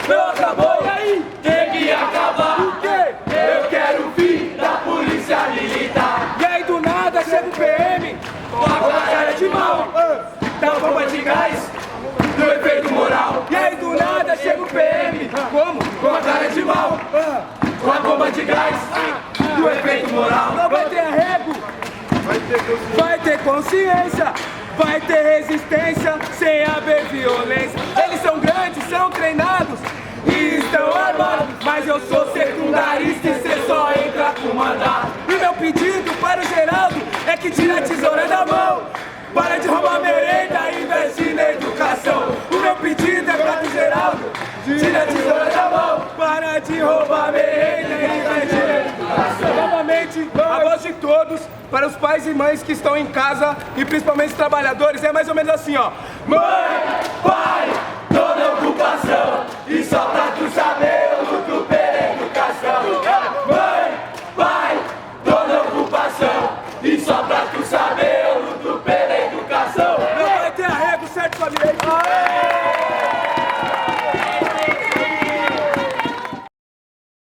meu acabou, e aí? Tem que acabar. O quê? Eu quero o fim da polícia militar. E aí do nada chega o PM Com a cara de mal, da bomba de gás, do efeito moral. E aí do nada chega o PM. Como? Com a cara de mal, com a bomba de gás, do efeito moral. Não vai ter arrego, vai ter consciência, vai ter resistência, sem haver violência. Eles são grandes, são treinados e estão armados, mas eu sou secundarista e cê só entra com mandado. E meu pedido para o Geraldo é que tire a tesoura da mão. Para de roubar merenda e investe na educação. O meu pedido é para o Geraldo, tire a tesoura da mão. Para de roubar merenda e investe na educação. Novamente, a voz de todos, para os pais e mães que estão em casa e principalmente os trabalhadores, é mais ou menos assim, ó. Mãe, pai,